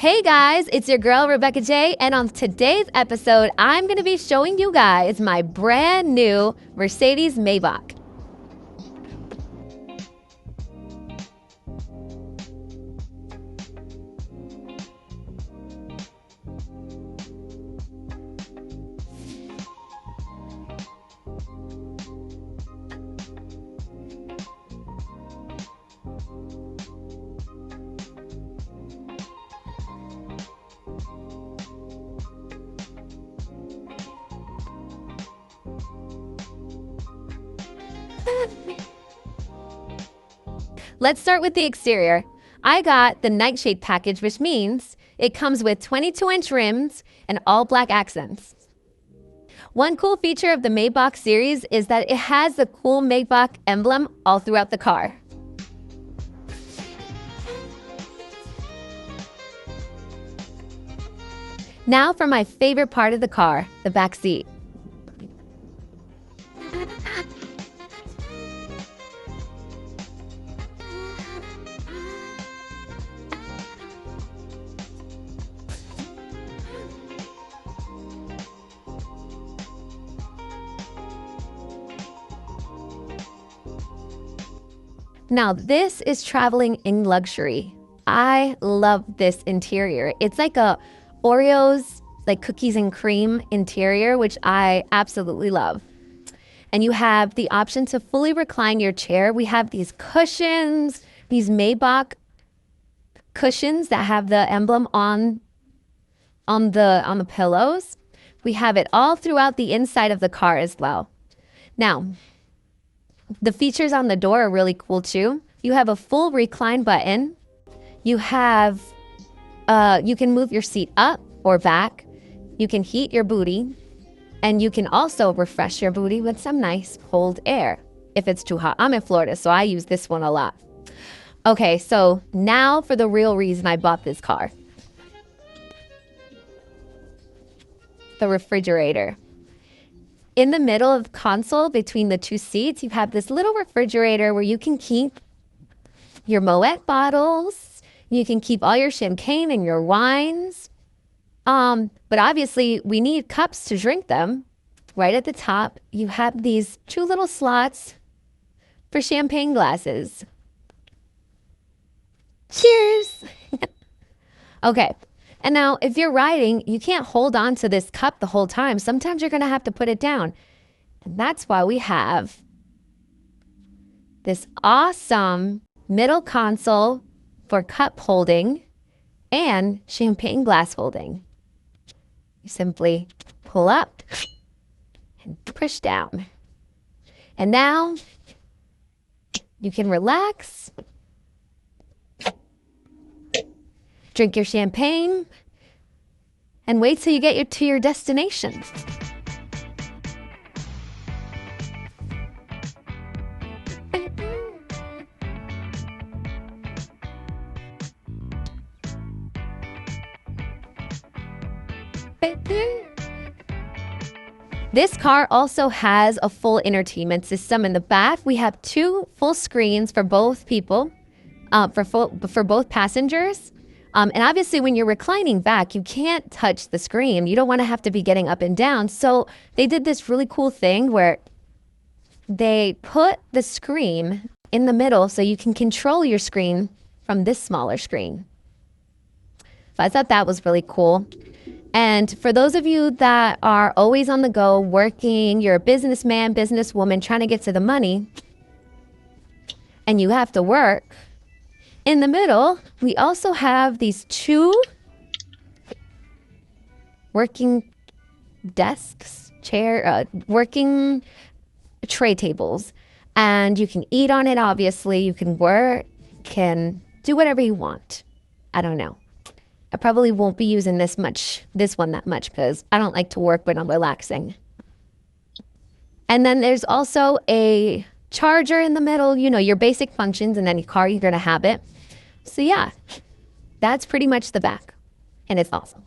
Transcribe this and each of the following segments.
Hey guys, it's your girl Rebecca J, and on today's episode, I'm going to be showing you guys my brand new Mercedes Maybach. Let's start with the exterior. I got the nightshade package, which means it comes with 22-inch rims and all black accents. One cool feature of the Maybach series is that it has the cool Maybach emblem all throughout the car. Now for my favorite part of the car, the back seat. Now, this is traveling in luxury. I love this interior. It's like a Oreos, like cookies and cream interior, which I absolutely love. And you have the option to fully recline your chair. We have these cushions, these Maybach cushions that have the emblem on the pillows. We have it all throughout the inside of the car as well. Now, the features on the door are really cool too. You have a full recline button. You have, you can move your seat up or back. You can heat your booty. And you can also refresh your booty with some nice cold air if it's too hot. I'm in Florida, so I use this one a lot. Okay, so now for the real reason I bought this car. The refrigerator. In the middle of the console between the two seats, you have this little refrigerator where you can keep your Moet bottles. You can keep all your champagne and your wines. But obviously, we need cups to drink them. Right at the top, you have these two little slots for champagne glasses. Cheers! Okay. And now, if you're riding, you can't hold on to this cup the whole time. Sometimes you're going to have to put it down. And that's why we have this awesome middle console for cup holding and champagne glass holding. You simply pull up and push down. And now, you can relax. Drink your champagne, and wait till you get to your destination. This car also has a full entertainment system. In the back, we have two full screens for both people, for both passengers. And obviously, when you're reclining back, you can't touch the screen. You don't want to have to be getting up and down. So they did this really cool thing where they put the screen in the middle so you can control your screen from this smaller screen. So I thought that was really cool. And for those of you that are always on the go, working, you're a businessman, businesswoman, trying to get to the money, and you have to work, in the middle, we also have these two working desks, working tray tables. And you can eat on it, obviously. You can work, can do whatever you want. I don't know. I probably won't be using this one that much because I don't like to work when I'm relaxing. And then there's also a charger in the middle, you know, your basic functions in any car, you're going to have it. So yeah, that's pretty much the back, and it's awesome.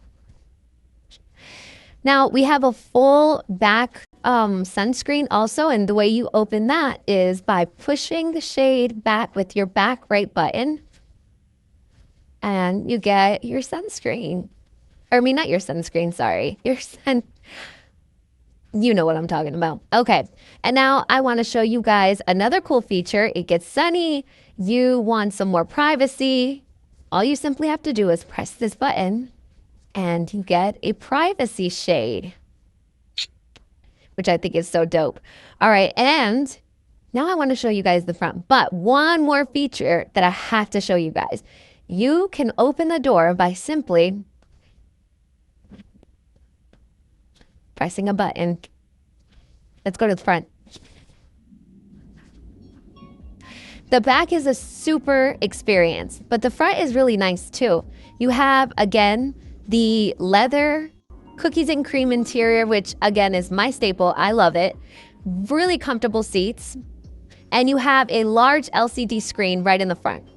Now we have a full back sunscreen also, and the way you open that is by pushing the shade back with your back right button. And you get your sunscreen. Or I mean, not your sunscreen, sorry. You know what I'm talking about. Okay. And now I want to show you guys another cool feature. It gets sunny. You want some more privacy. All you simply have to do is press this button and you get a privacy shade, which I think is so dope. All right. And now I want to show you guys the front. But one more feature that I have to show you guys. You can open the door by simply pressing a button. Let's go to the front. The back is a super experience, but the front is really nice too. You have, again, the leather cookies and cream interior, which again is my staple. I love it. Really comfortable seats. And you have a large LCD screen right in the front.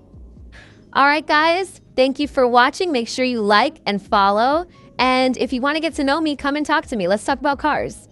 All right, guys, thank you for watching. Make sure you like and follow. And if you want to get to know me, come and talk to me. Let's talk about cars.